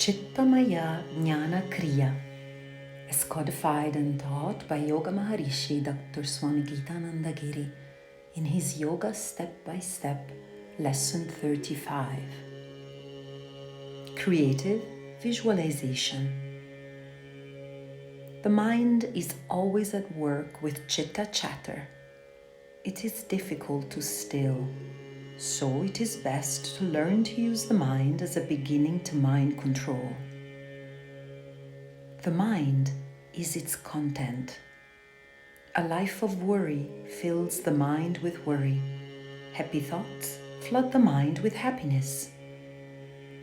Chittamaya Jnana Kriya, as codified and taught by Yogamaharishi Dr. Swami Gitananda Giri in his Yoga Step by Step, Lesson 35. Creative Visualization. The mind is always at work with chitta chatter. It is difficult to still, so it is best to learn to use the mind as a beginning to mind control. The mind is its content. A life of worry fills the mind with worry. Happy thoughts flood the mind with happiness.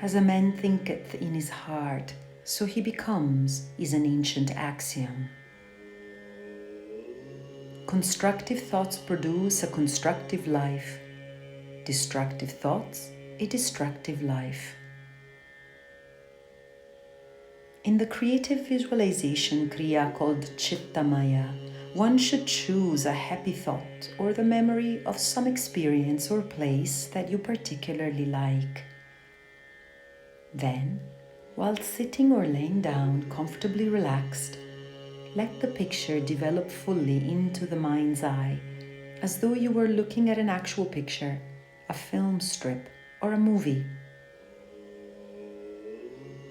As a man thinketh in his heart, so he becomes, is an ancient axiom. Constructive thoughts produce a constructive life. Destructive thoughts, a destructive life. In the creative visualization kriya called Chittamaya, one should choose a happy thought or the memory of some experience or place that you particularly like. Then, while sitting or laying down comfortably relaxed, let the picture develop fully into the mind's eye, as though you were looking at an actual picture, a film strip, or a movie.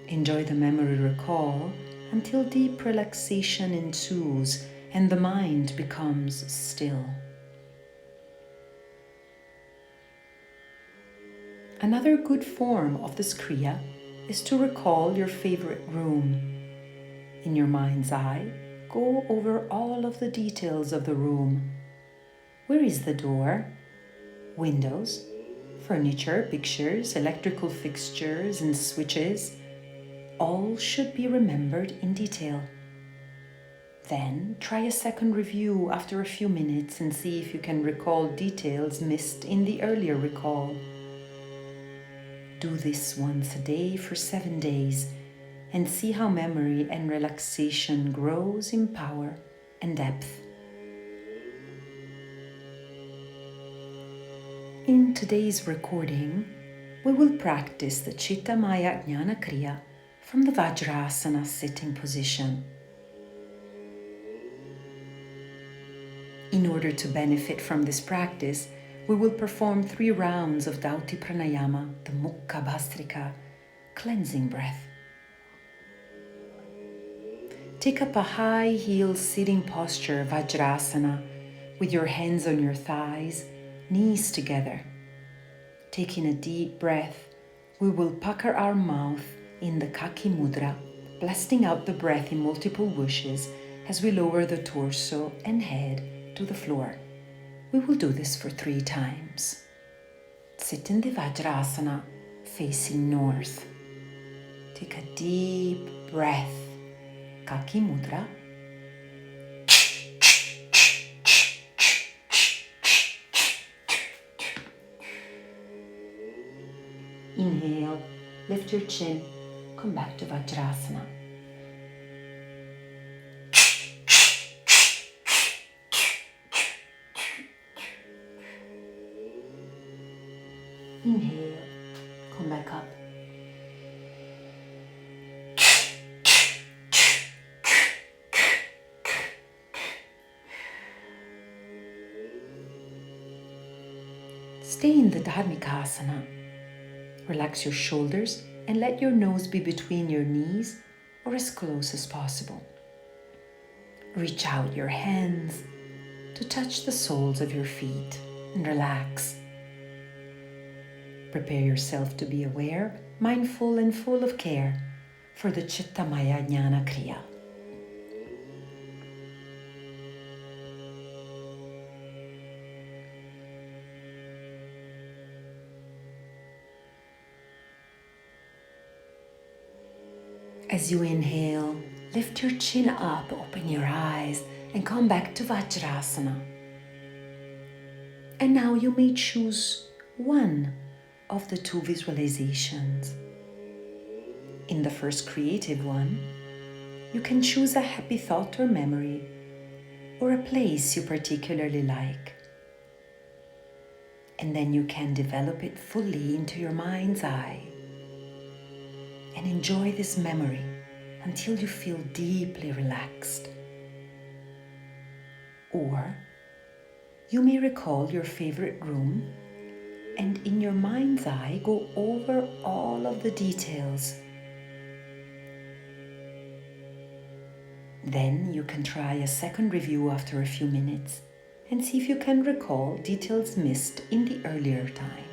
Enjoy the memory recall until deep relaxation ensues and the mind becomes still. Another good form of this kriya is to recall your favorite room. In your mind's eye, go over all of the details of the room. Where is the door? Windows, furniture, pictures, electrical fixtures and switches, all should be remembered in detail. Then try a second review after a few minutes and see if you can recall details missed in the earlier recall. Do this once a day for 7 days and see how memory and relaxation grows in power and depth. In today's recording, we will practice the Chittamaya Jnana Kriya from the Vajrasana sitting position. In order to benefit from this practice, we will perform 3 rounds of Dauti Pranayama, the Mukha Bhastrika, cleansing breath. Take up a high heel sitting posture, Vajrasana, with your hands on your thighs, knees together. Taking a deep breath, we will pucker our mouth in the Kaki Mudra, blasting out the breath in multiple whooshes as we lower the torso and head to the floor. We will do this for 3 times. Sit in the Vajrasana facing north. Take a deep breath, Kaki Mudra. Inhale, lift your chin, come back to Vajrasana. Inhale, come back up. Stay in the Dharmikasana. Relax your shoulders and let your nose be between your knees or as close as possible. Reach out your hands to touch the soles of your feet and relax. Prepare yourself to be aware, mindful and full of care for the Chittamaya Jnana Kriya. As you inhale, lift your chin up, open your eyes, and come back to Vajrasana. And now you may choose one of the 2 visualizations. In the first creative one, you can choose a happy thought or memory, or a place you particularly like. And then you can develop it fully into your mind's eye. and enjoy this memory until you feel deeply relaxed. Or you may recall your favorite room and in your mind's eye go over all of the details. Then you can try a second review after a few minutes and see if you can recall details missed in the earlier time.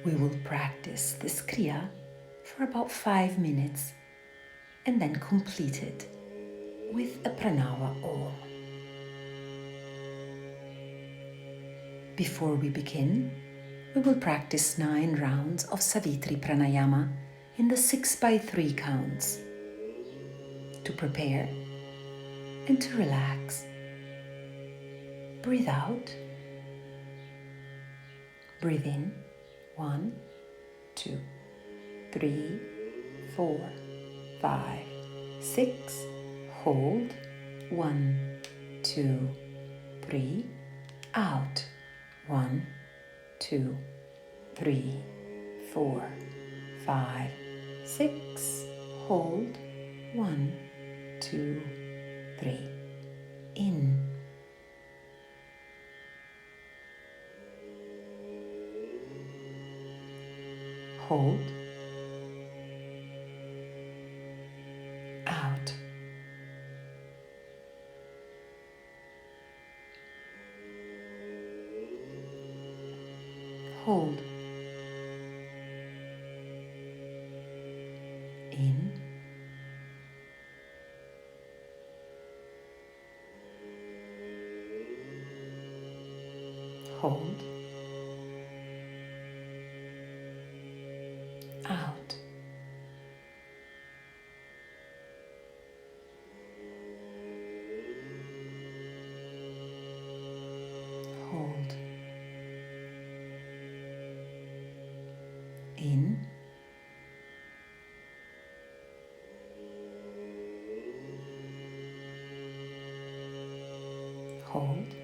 We will practice this Kriya for about 5 minutes and then complete it with a pranava Om. Before we begin, we will practice 9 rounds of Savitri Pranayama in the 6x3 counts to prepare and to relax. Breathe out. Breathe in. 1, 2, 3, 4, 5, 6. Hold. 1, 2, 3. Out. 1, 2, 3, 4, 5, 6. Hold. 1, 2, 3. In. Hold. Out. Hold. In. Hold. Out. Hold. In. Hold.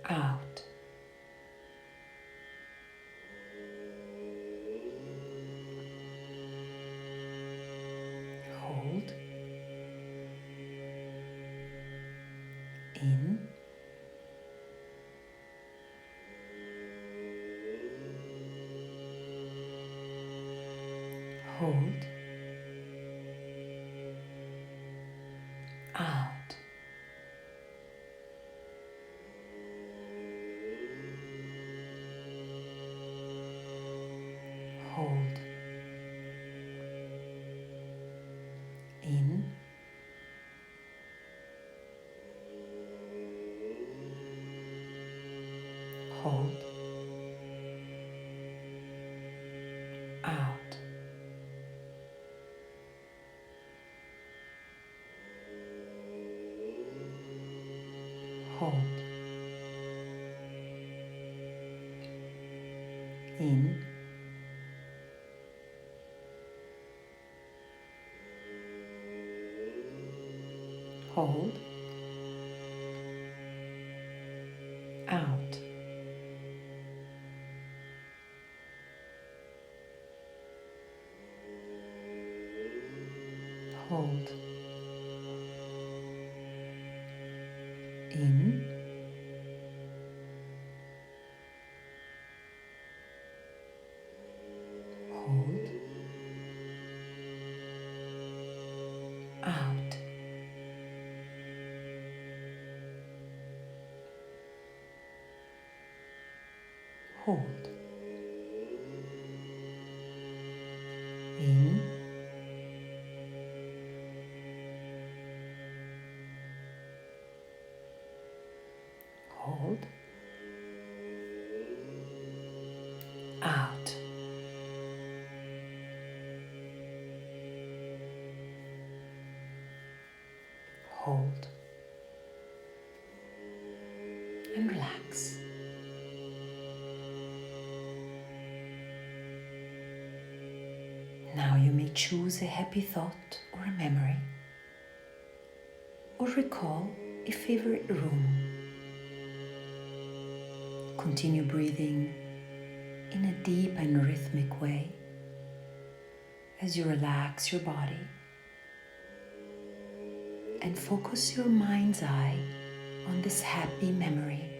Out. Hold. In. Hold. Out. Hold. In. Hold. Out. Hold. In. Hold. Out. Hold. In. Hold. Out. Hold. In. Hold. Out. Hold. And relax. Now you may choose a happy thought or a memory, or recall a favorite room. Continue breathing in a deep and rhythmic way as you relax your body and focus your mind's eye on this happy memory.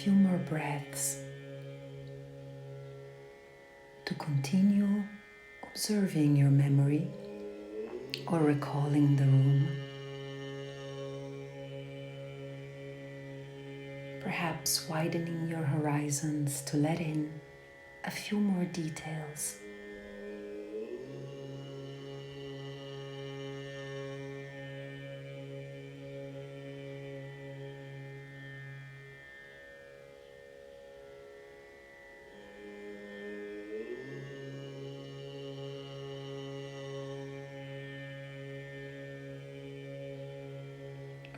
few more breaths to continue observing your memory or recalling the room. Perhaps widening your horizons to let in a few more details.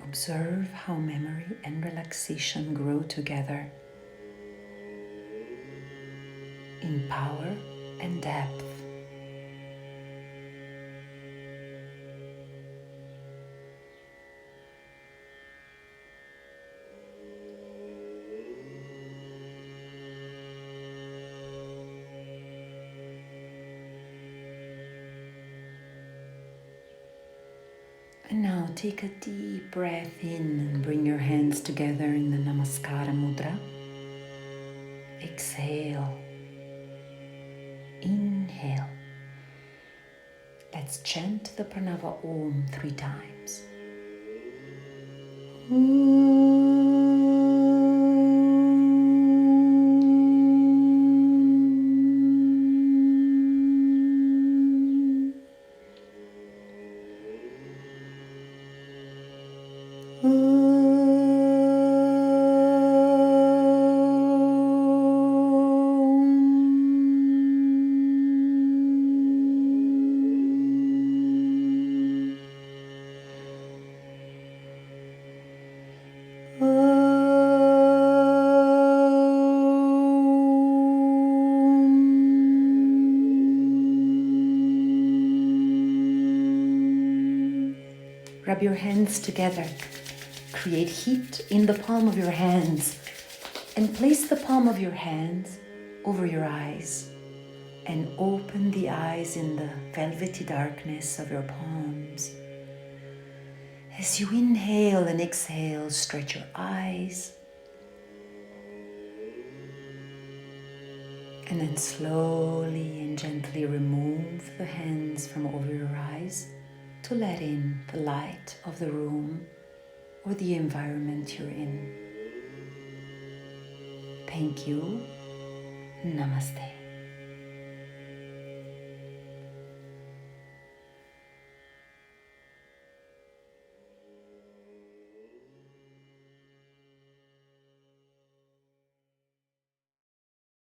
Observe how memory and relaxation grow together in power and depth. And now take a deep breath in and bring your hands together in the Namaskara Mudra. Exhale. Inhale. Let's chant the Pranava Om 3 times. Rub your hands together. Create heat in the palm of your hands and place the palm of your hands over your eyes and open the eyes in the velvety darkness of your palms. As you inhale and exhale, stretch your eyes and then slowly and gently remove the hands from over your eyes to let in the light of the room or the environment you're in. Thank you. Namaste.